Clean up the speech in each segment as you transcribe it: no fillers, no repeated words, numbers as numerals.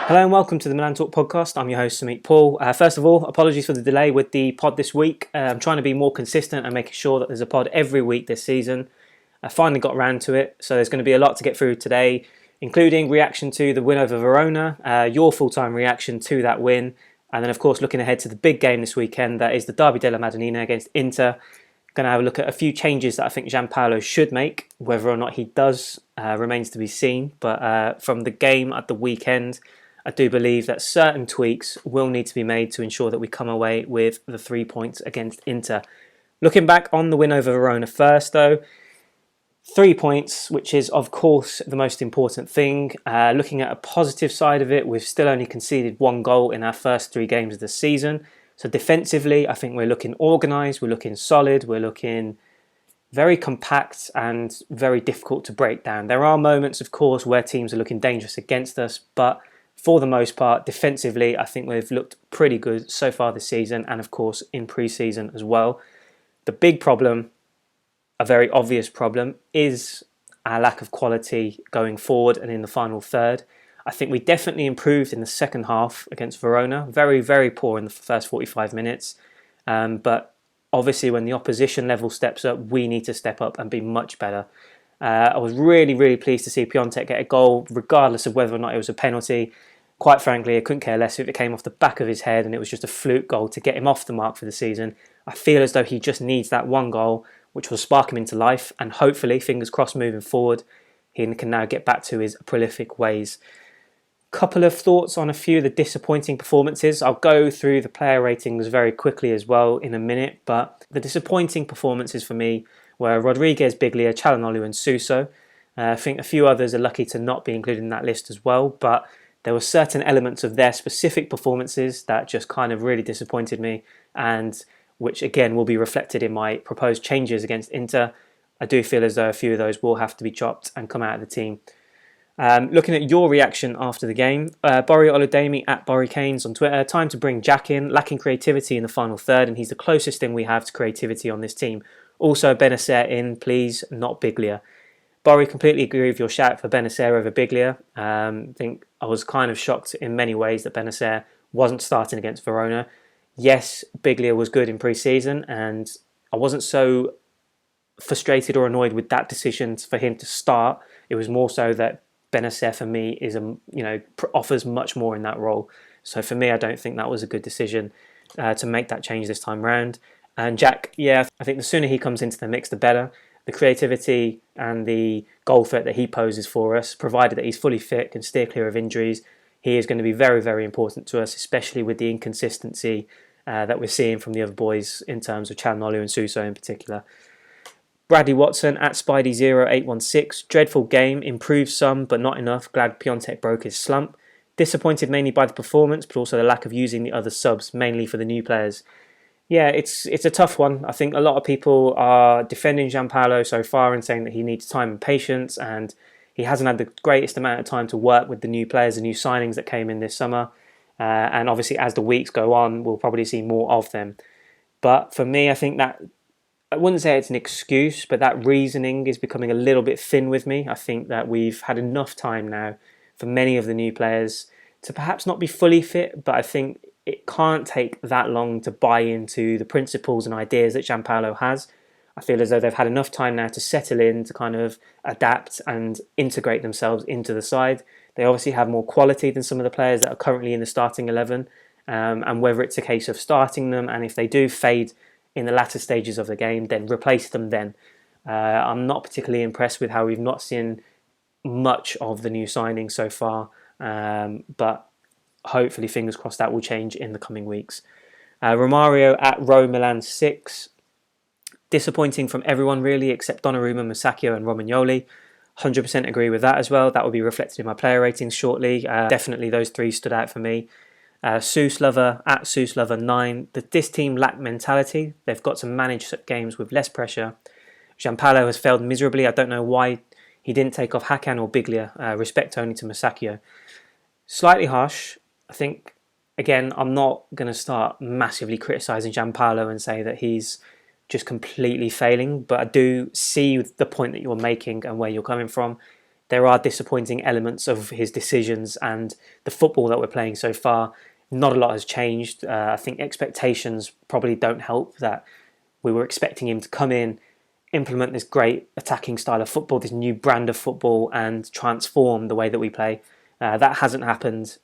Hello and welcome to the Milan Talk podcast. I'm your host, Samit Paul. First of all, apologies for the delay with the pod this week. I'm trying to be more consistent and making sure that there's a pod every week this season. I finally got around to it, so there's going to be a lot to get through today, including reaction to the win over Verona, your full-time reaction to that win, and then of course looking ahead to the big game this weekend, that is the Derby della Madonnina against Inter. Going to have a look at a few changes that I think Gianpaolo should make. Whether or not he does remains to be seen, but from the game at the weekend, I do believe that certain tweaks will need to be made to ensure that we come away with the 3 points against Inter. Looking back on the win over Verona first though, 3 points, which is of course the most important thing. Looking at a positive side of it, we've still only conceded 1 goal in our first 3 games of the season. So defensively, I think we're looking organised, we're looking solid, we're looking very compact and very difficult to break down. There are moments, of course, where teams are looking dangerous against us, but for the most part, defensively, I think we've looked pretty good so far this season and, of course, in pre-season as well. The big problem, a very obvious problem, is our lack of quality going forward and in the final third. I think we definitely improved in the second half against Verona. Very, very poor in the first 45 minutes. But obviously, when the opposition level steps up, we need to step up and be much better. I was really, really pleased to see Piontek get a goal, regardless of whether or not it was a penalty. Quite frankly, I couldn't care less if it came off the back of his head and it was just a fluke goal to get him off the mark for the season. I feel as though he just needs that 1 goal, which will spark him into life, and hopefully, fingers crossed moving forward, he can now get back to his prolific ways. Couple of thoughts on a few of the disappointing performances. I'll go through the player ratings very quickly as well in a minute, but the disappointing performances for me were Rodriguez, Biglia, Çalhanoğlu and Suso. I think a few others are lucky to not be included in that list as well, but there were certain elements of their specific performances that just kind of really disappointed me, and which again will be reflected in my proposed changes against Inter. I do feel as though a few of those will have to be chopped and come out of the team. Looking at your reaction after the game, Borry Oludemi at Borry Canes on Twitter, time to bring Jack in, lacking creativity in the final third, and he's the closest thing we have to creativity on this team. Also Benacer in, please, not Biglia. Borry, completely agree with your shout for Benacer over Biglia. I think I was kind of shocked in many ways that Benacer wasn't starting against Verona. Yes, Biglia was good in pre-season, and I wasn't so frustrated or annoyed with that decision for him to start. It was more so that Benacer for me is offers much more in that role. So for me, I don't think that was a good decision to make that change this time round. And Jack, yeah, I think the sooner he comes into the mix, the better. The creativity and the goal threat that he poses for us, provided that he's fully fit, can steer clear of injuries, he is going to be very, very important to us, especially with the inconsistency that we're seeing from the other boys in terms of Çalhanoğlu and Suso in particular. Bradley Watson at Spidey0816. Dreadful game, improved some but not enough. Glad Piontek broke his slump. Disappointed mainly by the performance, but also the lack of using the other subs, mainly for the new players. Yeah, it's a tough one. I think a lot of people are defending Gianpaolo so far and saying that he needs time and patience, and he hasn't had the greatest amount of time to work with the new players and new signings that came in this summer. And obviously, as the weeks go on, we'll probably see more of them. But for me, I think that, I wouldn't say it's an excuse, but that reasoning is becoming a little bit thin with me. I think that we've had enough time now for many of the new players to perhaps not be fully fit, but I think it can't take that long to buy into the principles and ideas that Gianpaolo has. I feel as though they've had enough time now to settle in, to kind of adapt and integrate themselves into the side. They obviously have more quality than some of the players that are currently in the starting 11, and whether it's a case of starting them, and if they do fade in the latter stages of the game, then replace them then. I'm not particularly impressed with how we've not seen much of the new signings so far, but hopefully, fingers crossed, that will change in the coming weeks. Romario at Milan 6. Disappointing from everyone really, except Donnarumma, Musacchio and Romagnoli. 100% agree with that as well. That will be reflected in my player ratings shortly. Definitely those 3 stood out for me. Lover at Lover 9. This team lack mentality. They've got to manage games with less pressure. Gianpaolo has failed miserably. I don't know why he didn't take off Hakan or Biglia. Respect only to Musacchio. Slightly harsh. I think, again, I'm not going to start massively criticising Gianpaolo and say that he's just completely failing, but I do see the point that you're making and where you're coming from. there are disappointing elements of his decisions and the football that we're playing so far. Not a lot has changed. I think expectations probably don't help. That we were expecting him to come in, implement this great attacking style of football, this new brand of football, and transform the way that we play. That hasn't happened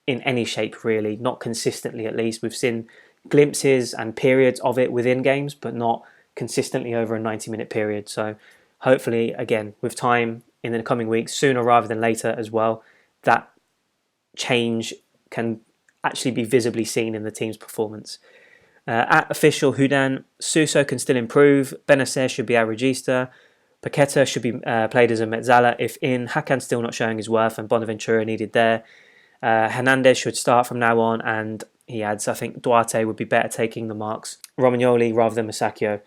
in any shape, really, not consistently at least. We've seen glimpses and periods of it within games, but not consistently over a 90-minute period. So hopefully, again, with time in the coming weeks, sooner rather than later as well, that change can actually be visibly seen in the team's performance. At official Hudan, Suso can still improve. Benacer should be our regista. Paqueta should be played as a mezzala if in. Hakan's still not showing his worth, and Bonaventura needed there. Hernandez should start from now on, and he adds, I think Duarte would be better taking the marks. Romagnoli rather than Masaccio.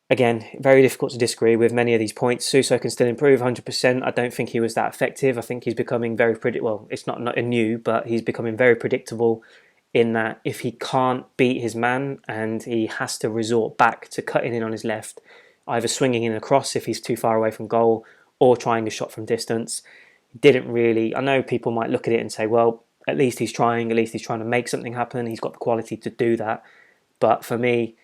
Again, very difficult to disagree with many of these points. Suso can still improve 100%. I don't think he was that effective. I think he's becoming very well, it's not a new, but he's becoming very predictable in that if he can't beat his man and he has to resort back to cutting in on his left, either swinging in across if he's too far away from goal or trying a shot from distance. Didn't really, I know people might look at it and say, well, at least he's trying to make something happen. He's got the quality to do that. But for me,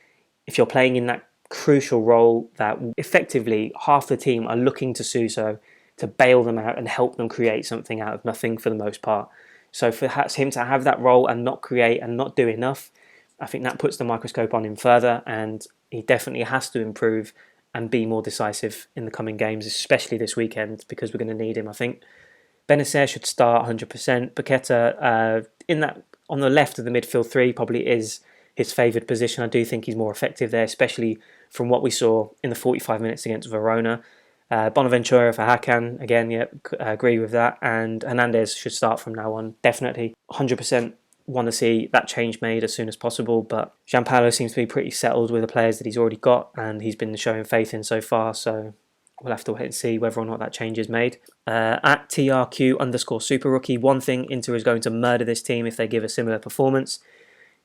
if you're playing in that crucial role that effectively half the team are looking to Suso to bail them out and help them create something out of nothing for the most part. So for him to have that role and not create and not do enough, I think that puts the microscope on him further, and he definitely has to improve and be more decisive in the coming games, especially this weekend, because we're going to need him, I think. Benacer should start 100%. Paqueta in that on the left of the midfield three probably is his favoured position. I do think he's more effective there, especially from what we saw in the 45 minutes against Verona. Bonaventura for Hakan, again, I agree with that. And Hernandez should start from now on, definitely. 100% want to see that change made as soon as possible, but Gianpaolo seems to be pretty settled with the players that he's already got, and he's been showing faith in so far, so we'll have to wait and see whether or not that change is made. At TRQ_super rookie, one thing, Inter is going to murder this team if they give a similar performance.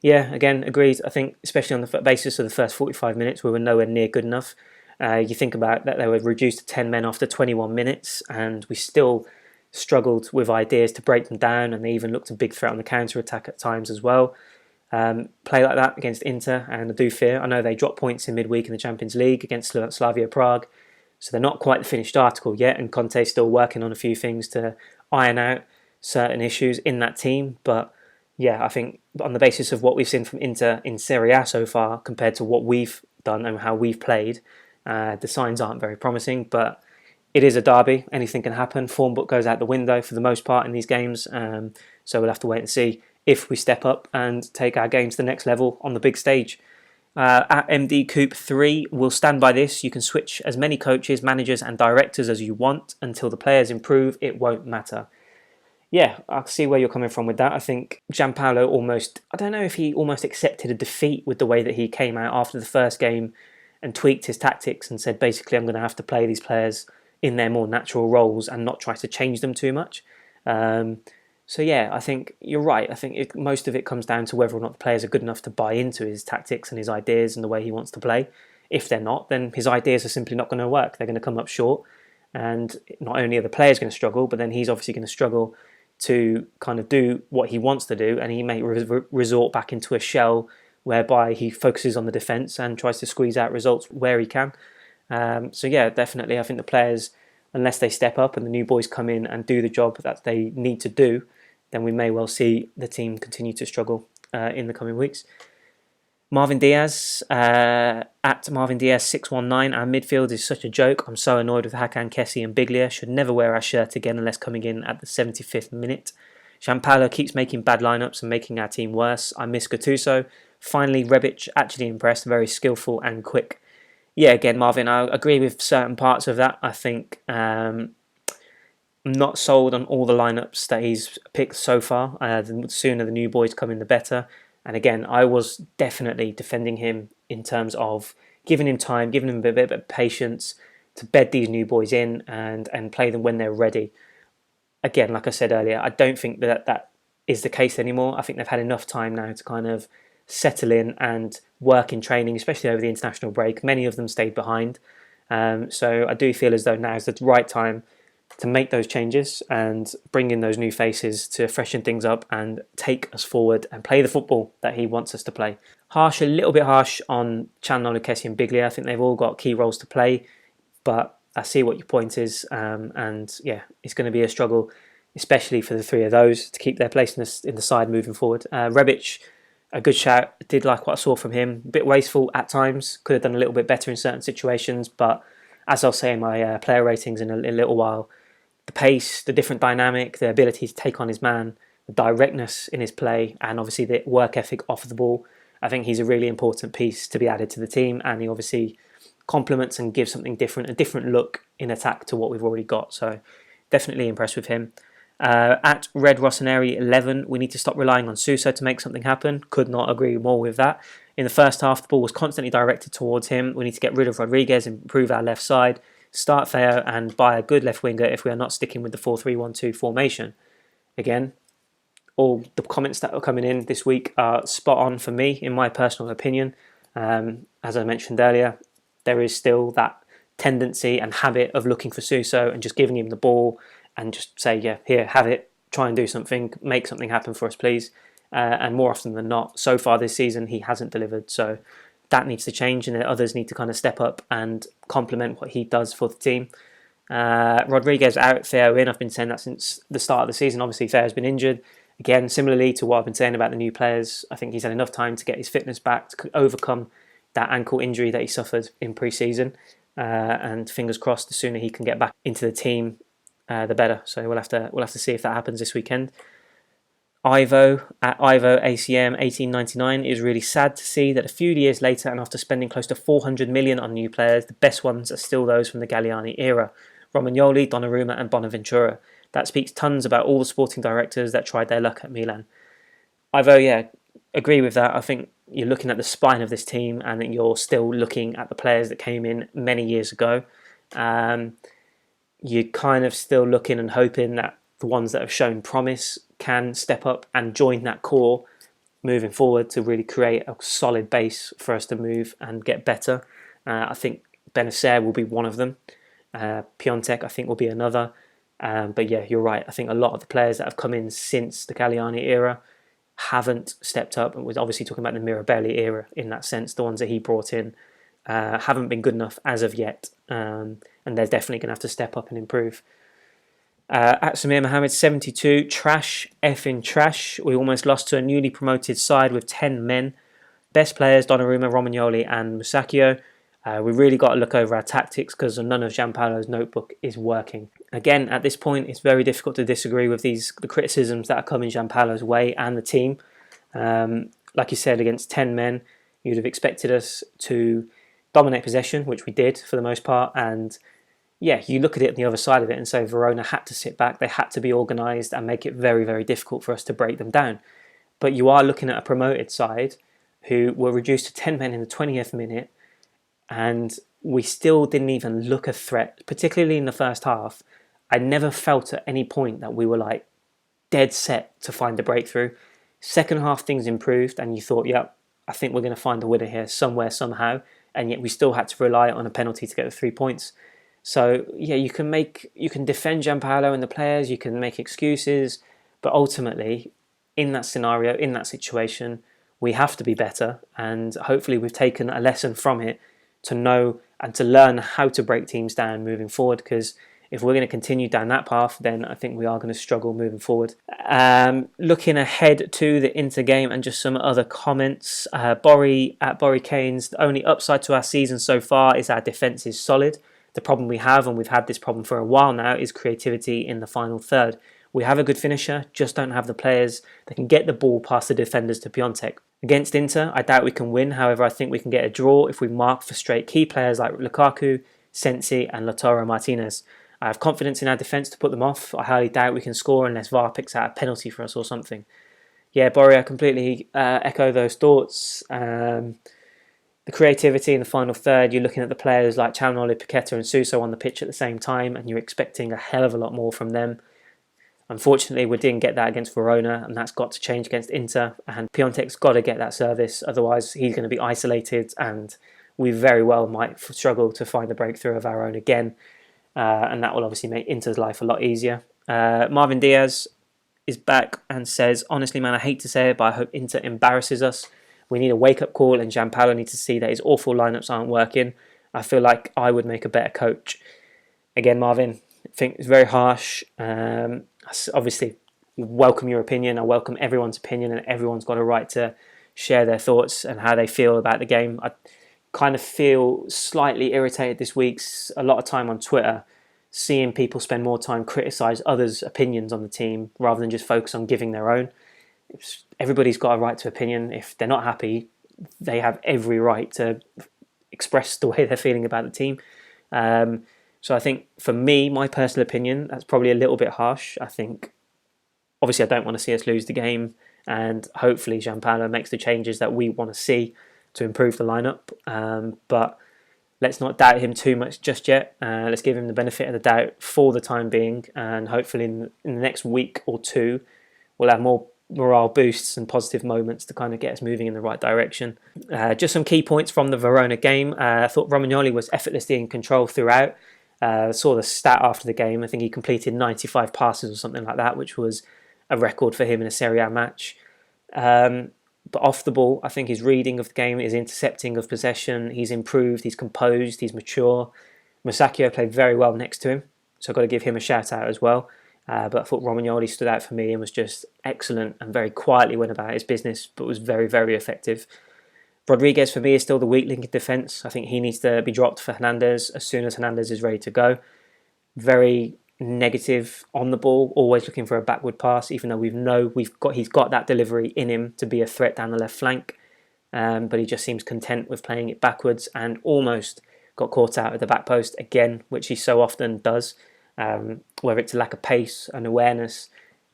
Yeah, again, agreed. I think especially on the basis of the first 45 minutes, we were nowhere near good enough. You think about that, they were reduced to 10 men after 21 minutes, and we still struggled with ideas to break them down, and they even looked a big threat on the counter-attack at times as well. Play like that against Inter, and I do fear, I know they dropped points in midweek in the Champions League against Slavia Prague, so they're not quite the finished article yet, and Conte's still working on a few things to iron out certain issues in that team, but yeah, I think on the basis of what we've seen from Inter in Serie A so far, compared to what we've done and how we've played, the signs aren't very promising, but it is a derby. Anything can happen. Form book goes out the window for the most part in these games, so we'll have to wait and see if we step up and take our game to the next level on the big stage. At MD Coop 3, we'll stand by this. You can switch as many coaches, managers and directors as you want. Until the players improve, it won't matter. Yeah, I see where you're coming from with that. I think Gianpaolo I don't know if he almost accepted a defeat with the way that he came out after the first game and tweaked his tactics and said, basically, I'm going to have to play these players in their more natural roles and not try to change them too much. So yeah, I think you're right. I think most of it comes down to whether or not the players are good enough to buy into his tactics and his ideas and the way he wants to play. If they're not, then his ideas are simply not going to work. They're going to come up short. And not only are the players going to struggle, but then he's obviously going to struggle to kind of do what he wants to do, and he may resort back into a shell whereby he focuses on the defence and tries to squeeze out results where he can. So yeah, definitely, I think the players, unless they step up and the new boys come in and do the job that they need to do, then we may well see the team continue to struggle in the coming weeks. Marvin Diaz, at Marvin Diaz 619, our midfield is such a joke. I'm so annoyed with Hakan, Kessie and Biglia. Should never wear our shirt again unless coming in at the 75th minute. Gianpaolo keeps making bad lineups and making our team worse. I miss Gattuso. Finally, Rebic actually impressed, very skillful and quick. Yeah, again, Marvin, I agree with certain parts of that. I think I'm not sold on all the lineups that he's picked so far. The sooner the new boys come in, the better. And again, I was definitely defending him in terms of giving him time, giving him a bit of patience to bed these new boys in and play them when they're ready. Again, like I said earlier, I don't think that is the case anymore. I think they've had enough time now to kind of settle in and work in training, especially over the international break. Many of them stayed behind. So I do feel as though now is the right time to make those changes and bring in those new faces to freshen things up and take us forward and play the football that he wants us to play. A little bit harsh on Calhanoglu, Kessie and Biglia. I think they've all got key roles to play, but I see what your point is, and yeah, it's going to be a struggle, especially for the three of those, to keep their place in the side moving forward. Rebic, a good shout. Did like what I saw from him. A bit wasteful at times. Could have done a little bit better in certain situations, but as I'll say in my player ratings in a little while, the pace, the different dynamic, the ability to take on his man, the directness in his play, and obviously the work ethic off the ball. I think he's a really important piece to be added to the team, and he obviously complements and gives something different, a different look in attack to what we've already got. So definitely impressed with him. At Red Rossoneri 11, we need to stop relying on Suso to make something happen. Could not agree more with that. In the first half, the ball was constantly directed towards him. We need to get rid of Rodriguez and improve our left side. Start Theo and buy a good left winger if we are not sticking with the 4-3-1-2 formation. Again, all the comments that are coming in this week are spot on for me, in my personal opinion. As I mentioned earlier, there is still that tendency and habit of looking for Suso and just giving him the ball and just say, yeah, here, have it, try and do something, make something happen for us, please. And more often than not, so far this season, he hasn't delivered. So that needs to change, and then others need to kind of step up and complement what he does for the team. Rodriguez out, Theo in. I've been saying that since the start of the season. Obviously, Theo's been injured. Again, similarly to what I've been saying about the new players, I think he's had enough time to get his fitness back, to overcome that ankle injury that he suffered in pre-season. And fingers crossed, the sooner he can get back into the team, the better. So we'll have to see if that happens this weekend. Ivo at Ivo ACM 1899 is really sad to see that a few years later, and after spending close to 400 million on new players, the best ones are still those from the Galliani era: Romagnoli, Donnarumma and Bonaventura. That speaks tons about all the sporting directors that tried their luck at Milan. Ivo, yeah, agree with that. I think you're looking at the spine of this team, and you're still looking at the players that came in many years ago. You're kind of still looking and hoping that the ones that have shown promise can step up and join that core moving forward to really create a solid base for us to move and get better. I think Benacer will be one of them. Piontek, I think, will be another. But yeah, you're right. I think a lot of the players that have come in since the Galliani era haven't stepped up, and was obviously talking about the Mirabelli era in that sense. The ones that he brought in haven't been good enough as of yet, and they're definitely going to have to step up and improve. At Samir Mohammed 72, trash, effing trash. We almost lost to a newly promoted side with 10 men. Best players, Donnarumma, Romagnoli and Musacchio. We really got to look over our tactics because none of Gianpaolo's notebook is working. Again, at this point, it's very difficult to disagree with the criticisms that are coming Gianpaolo's way and the team. Like you said, against 10 men, you'd have expected us to dominate possession, which we did for the most part, and yeah, you look at it on the other side of it and say Verona had to sit back, they had to be organised and make it very, very difficult for us to break them down. But you are looking at a promoted side who were reduced to 10 men in the 20th minute, and we still didn't even look a threat, particularly in the first half. I never felt at any point that we were like dead set to find a breakthrough. Second half, things improved, and you thought, yep, I think we're going to find a winner here somewhere, somehow, and yet we still had to rely on a penalty to get the 3 points. So yeah, you can defend Gianpaolo and the players, you can make excuses, but ultimately, in that scenario, in that situation, we have to be better, and hopefully we've taken a lesson from it to know and to learn how to break teams down moving forward, because if we're going to continue down that path, then I think we are going to struggle moving forward. Looking ahead to the Inter game and just some other comments. Borry at Borry Keynes, the only upside to our season so far is our defence is solid. The problem we have, and we've had this problem for a while now, is creativity in the final third. We have a good finisher, just don't have the players that can get the ball past the defenders to Piontek. Against Inter, I doubt we can win. However, I think we can get a draw if we mark for straight key players like Lukaku, Sensi and Lautaro Martinez. I have confidence in our defence to put them off. I highly doubt we can score unless VAR picks out a penalty for us or something. Yeah, Borry, I completely echo those thoughts. The creativity in the final third, you're looking at the players like Calhanoglu, Paqueta and Suso on the pitch at the same time, and you're expecting a hell of a lot more from them. Unfortunately, we didn't get that against Verona, and that's got to change against Inter, and Piontek's got to get that service, otherwise he's going to be isolated, and we very well might struggle to find a breakthrough of our own again. and that will obviously make Inter's life a lot easier. Marvin Diaz is back and says, honestly, man, I hate to say it, but I hope Inter embarrasses us. We need a wake-up call, and Gianpaolo needs to see that his awful lineups aren't working. I feel like I would make a better coach. Again, Marvin, I think it's very harsh. Obviously, welcome your opinion. I welcome everyone's opinion, and everyone's got a right to share their thoughts and how they feel about the game. I kind of feel slightly irritated this week. A lot of time on Twitter, seeing people spend more time criticise others' opinions on the team rather than just focus on giving their own. Everybody's got a right to opinion. If they're not happy, they have every right to express the way they're feeling about the team. So I think for me, my personal opinion, that's probably a little bit harsh. I think, obviously, I don't want to see us lose the game, and hopefully Gianpaolo makes the changes that we want to see to improve the lineup. But let's not doubt him too much just yet. Let's give him the benefit of the doubt for the time being, and hopefully in the next week or two, we'll have more morale boosts and positive moments to kind of get us moving in the right direction. Just some key points from the Verona game. I thought Romagnoli was effortlessly in control throughout. Saw the stat after the game. I think he completed 95 passes or something like that, which was a record for him in a Serie A match. But off the ball, I think his reading of the game, his intercepting of possession, he's improved, he's composed, he's mature. Musacchio played very well next to him, so I've got to give him a shout out as well. But I thought Romagnoli stood out for me and was just excellent and very quietly went about his business, but was very, very effective. Rodriguez, for me, is still the weak link in defence. I think he needs to be dropped for Hernandez as soon as Hernandez is ready to go. Very negative on the ball, always looking for a backward pass, even though he's got that delivery in him to be a threat down the left flank. But he just seems content with playing it backwards and almost got caught out at the back post again, which he so often does. Whether it's a lack of pace and awareness,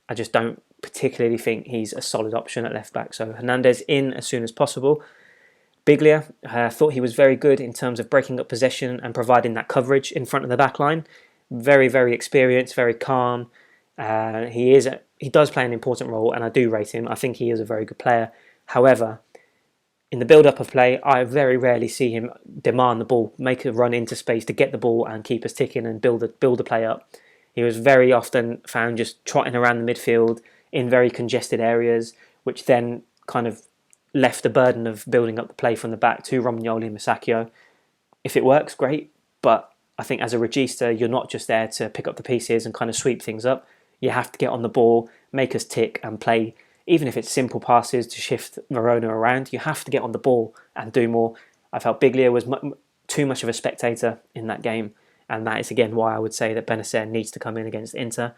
I just don't particularly think he's a solid option at left back. So Hernandez in as soon as possible. Biglia, thought he was very good in terms of breaking up possession and providing that coverage in front of the back line. Very, very experienced, very calm. He does play an important role, and I do rate him. I think he is a very good player. However, in the build-up of play, I very rarely see him demand the ball, make a run into space to get the ball and keep us ticking and build the play up. He was very often found just trotting around the midfield in very congested areas, which then kind of left the burden of building up the play from the back to Romagnoli and Musacchio. If it works, great, but I think as a regista, you're not just there to pick up the pieces and kind of sweep things up. You have to get on the ball, make us tick and play, even if it's simple passes to shift Verona around. You have to get on the ball and do more. I felt Biglia was too much of a spectator in that game, and that is again why I would say that Bennacer needs to come in against Inter.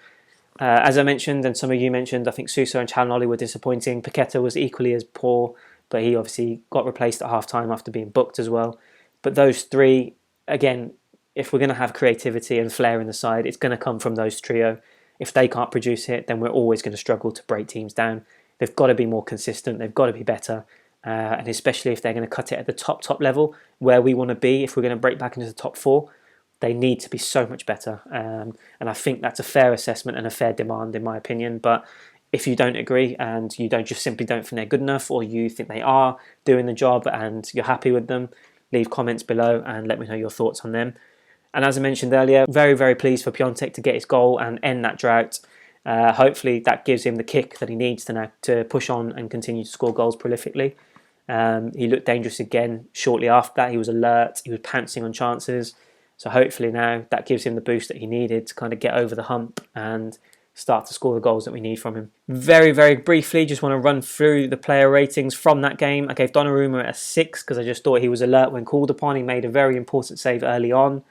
As I mentioned, and some of you mentioned, I think Suso and Calhanoglu were disappointing. Paqueta was equally as poor, but he obviously got replaced at half-time after being booked as well. But those three, again, if we're going to have creativity and flair in the side, it's going to come from those trio. If they can't produce it, then we're always going to struggle to break teams down. They've got to be more consistent. They've got to be better. And especially if they're going to cut it at the top level, where we want to be, if we're going to break back into the top four, they need to be so much better. And I think that's a fair assessment and a fair demand, in my opinion. But if you don't agree and you simply don't think they're good enough, or you think they are doing the job and you're happy with them, leave comments below and let me know your thoughts on them. And as I mentioned earlier, very, very pleased for Piontek to get his goal and end that drought. Hopefully that gives him the kick that he needs to push on and continue to score goals prolifically. He looked dangerous again shortly after that. He was alert, he was pouncing on chances. So hopefully now that gives him the boost that he needed to kind of get over the hump and start to score the goals that we need from him. Very, very briefly, just want to run through the player ratings from that game. I gave Donnarumma a 6 because I just thought he was alert when called upon. He made a very important save early on.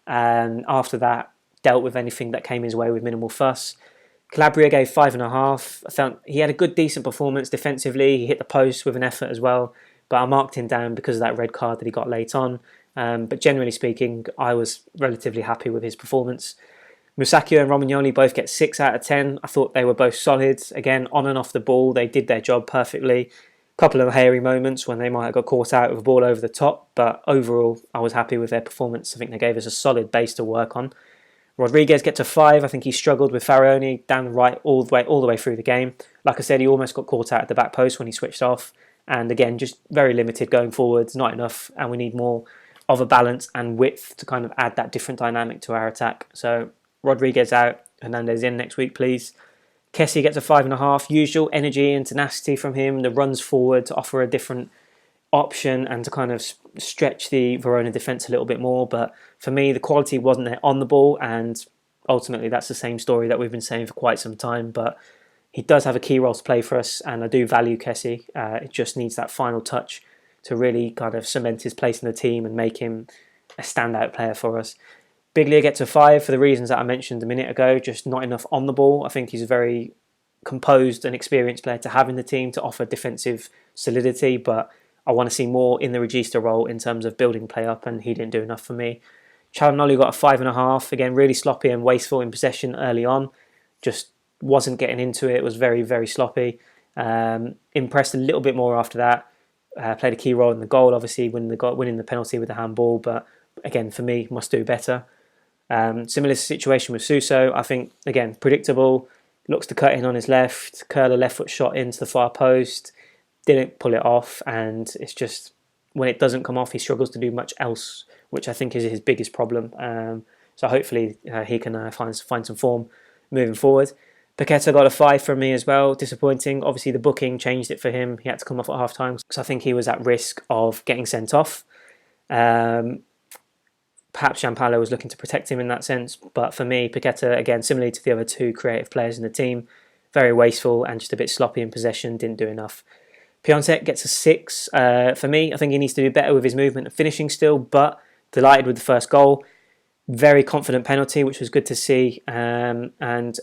And after that, dealt with anything that came his way with minimal fuss. Calabria gave 5.5. I felt he had a good, decent performance defensively. He hit the post with an effort as well. But I marked him down because of that red card that he got late on. But generally speaking, I was relatively happy with his performance. Musacchio and Romagnoli both get 6 out of 10. I thought they were both solid. Again, on and off the ball, they did their job perfectly. A couple of hairy moments when they might have got caught out with a ball over the top, but overall, I was happy with their performance. I think they gave us a solid base to work on. Rodriguez gets a 5. I think he struggled with Faraoni down the right all the way through the game. Like I said, he almost got caught out at the back post when he switched off. And again, just very limited going forwards, not enough, and we need more of a balance and width to kind of add that different dynamic to our attack. So Rodriguez out, Hernandez in next week, please. Kessie gets a 5.5. Usual energy and tenacity from him. The runs forward to offer a different option and to kind of stretch the Verona defence a little bit more. But for me, the quality wasn't there on the ball, and ultimately that's the same story that we've been saying for quite some time. But he does have a key role to play for us, and I do value Kessie. It just needs that final touch to really kind of cement his place in the team and make him a standout player for us. Biglia gets a 5 for the reasons that I mentioned a minute ago, just not enough on the ball. I think he's a very composed and experienced player to have in the team to offer defensive solidity, but I want to see more in the Regista role in terms of building play up, and he didn't do enough for me. Chalanoli got a 5.5, again really sloppy and wasteful in possession early on, just wasn't getting into it, was very, very sloppy. Impressed a little bit more after that. Played a key role in the goal, obviously winning the penalty with the handball, but again, for me, must do better. Similar situation with Suso. I think, again, predictable. Looks to cut in on his left, curl a left foot shot into the far post, didn't pull it off, and it's just, when it doesn't come off, he struggles to do much else, which I think is his biggest problem. So hopefully he can find some form moving forward. Paqueta got a 5 from me as well. Disappointing. Obviously, the booking changed it for him. He had to come off at half time because I think he was at risk of getting sent off. Perhaps Gianpaolo was looking to protect him in that sense. But for me, Paqueta, again, similarly to the other two creative players in the team, very wasteful and just a bit sloppy in possession, didn't do enough. Piontek gets a 6. For me, I think he needs to do better with his movement and finishing still, but delighted with the first goal. Very confident penalty, which was good to see. And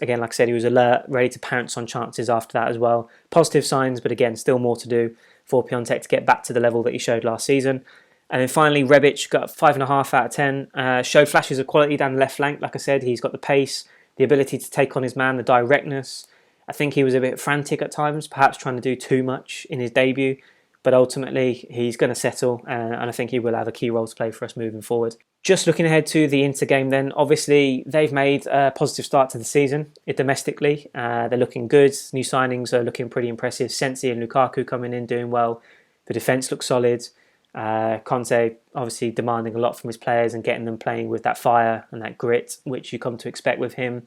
again, like I said, he was alert, ready to pounce on chances after that as well. Positive signs, but again, still more to do for Piontek to get back to the level that he showed last season. And then finally, Rebic got a 5.5 out of 10. Showed flashes of quality down the left flank. Like I said, he's got the pace, the ability to take on his man, the directness. I think he was a bit frantic at times, perhaps trying to do too much in his debut. But ultimately, he's going to settle, and I think he will have a key role to play for us moving forward. Just looking ahead to the Inter game then, obviously they've made a positive start to the season domestically. They're looking good. New signings are looking pretty impressive. Sensi and Lukaku coming in doing well. The defence looks solid. Conte obviously demanding a lot from his players and getting them playing with that fire and that grit, which you come to expect with him.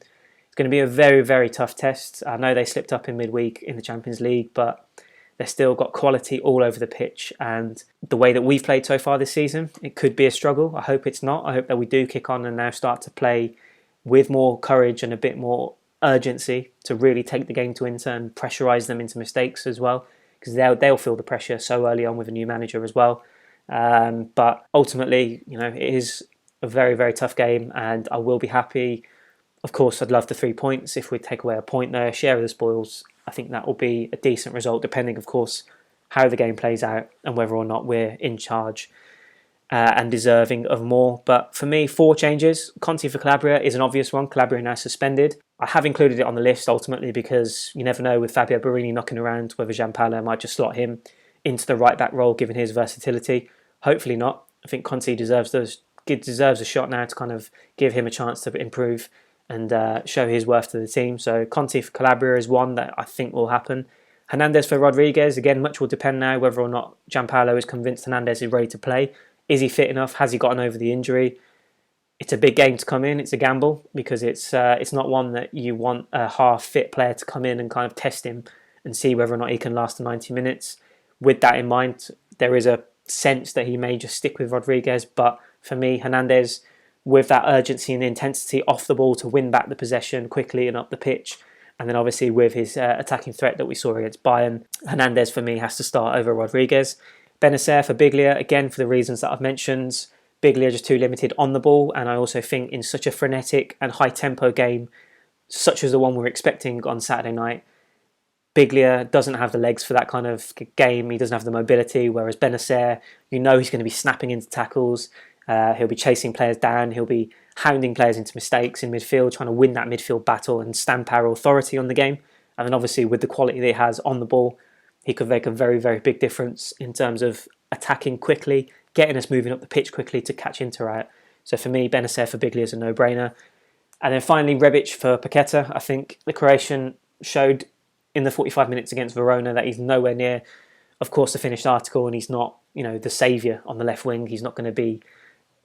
It's going to be a very, very tough test. I know they slipped up in midweek in the Champions League, but they've still got quality all over the pitch, and the way that we've played so far this season, it could be a struggle. I hope it's not. I hope that we do kick on and now start to play with more courage and a bit more urgency to really take the game to Inter and pressurise them into mistakes as well, because they'll feel the pressure so early on with a new manager as well. But ultimately, it is a very, very tough game, and I will be happy. Of course, I'd love the 3 points. If we take away a point there, share of the spoils, I think that will be a decent result, depending, of course, how the game plays out and whether or not we're in charge and deserving of more. But for me, 4 changes. Conte for Calabria is an obvious one. Calabria now suspended. I have included it on the list ultimately because you never know with Fabio Barini knocking around whether Gianpaolo might just slot him into the right-back role given his versatility. Hopefully not. I think Conte deserves a shot now to kind of give him a chance to improve and show his worth to the team. So Conte for Calabria is one that I think will happen. Hernandez for Rodriguez, again, much will depend now whether or not Gianpaolo is convinced Hernandez is ready to play. Is he fit enough? Has he gotten over the injury? It's a big game to come in. It's a gamble because it's not one that you want a half-fit player to come in and kind of test him and see whether or not he can last the 90 minutes. With that in mind, there is a sense that he may just stick with Rodriguez, but for me, Hernandez, with that urgency and intensity off the ball to win back the possession quickly and up the pitch. And then obviously with his attacking threat that we saw against Bayern, Hernandez for me has to start over Rodriguez. Benacer for Biglia, again for the reasons that I've mentioned. Biglia just too limited on the ball, and I also think in such a frenetic and high tempo game, such as the one we're expecting on Saturday night, Biglia doesn't have the legs for that kind of game. He doesn't have the mobility, whereas Benacer, he's going to be snapping into tackles. He'll be chasing players down. He'll be hounding players into mistakes in midfield, trying to win that midfield battle and stamp our authority on the game. And then obviously with the quality that he has on the ball, he could make a very, very big difference in terms of attacking quickly, getting us moving up the pitch quickly to catch Inter out. So for me, Benacer for Biglia is a no-brainer. And then finally, Rebic for Paqueta. I think the Croatian showed in the 45 minutes against Verona that he's nowhere near, of course, the finished article, and he's not, the saviour on the left wing. He's not going to be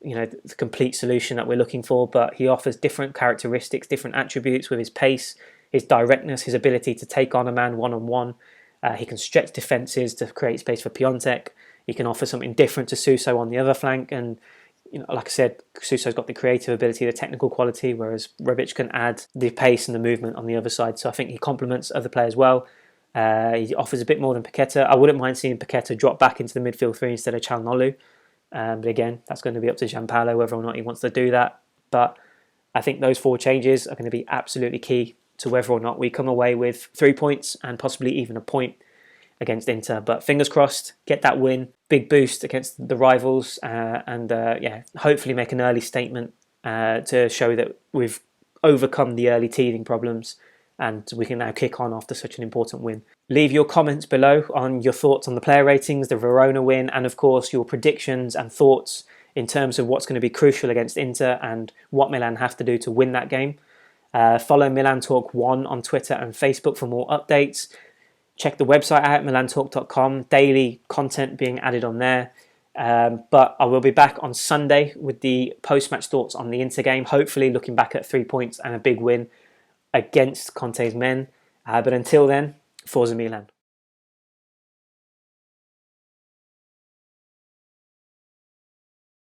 the complete solution that we're looking for, but he offers different characteristics, different attributes with his pace, his directness, his ability to take on a man one-on-one. He can stretch defences to create space for Piontek. He can offer something different to Suso on the other flank, and like I said, Suso's got the creative ability, the technical quality, whereas Rebic can add the pace and the movement on the other side. So I think he complements other players well. He offers a bit more than Paqueta. I wouldn't mind seeing Paqueta drop back into the midfield three instead of Calhanoglu. But again, that's going to be up to Gianpaolo whether or not he wants to do that. But I think those 4 changes are going to be absolutely key to whether or not we come away with 3 points and possibly even a point against Inter. But fingers crossed, get that win, big boost against the rivals, and hopefully make an early statement to show that we've overcome the early teething problems and we can now kick on after such an important win. Leave your comments below on your thoughts on the player ratings, the Verona win, and of course your predictions and thoughts in terms of what's going to be crucial against Inter and what Milan have to do to win that game. Follow Milan Talk 1 on Twitter and Facebook for more updates. Check the website out, milantalk.com, daily content being added on there. But I will be back on Sunday with the post-match thoughts on the Inter game, hopefully looking back at 3 points and a big win against Conte's men. But until then, Forza Milan.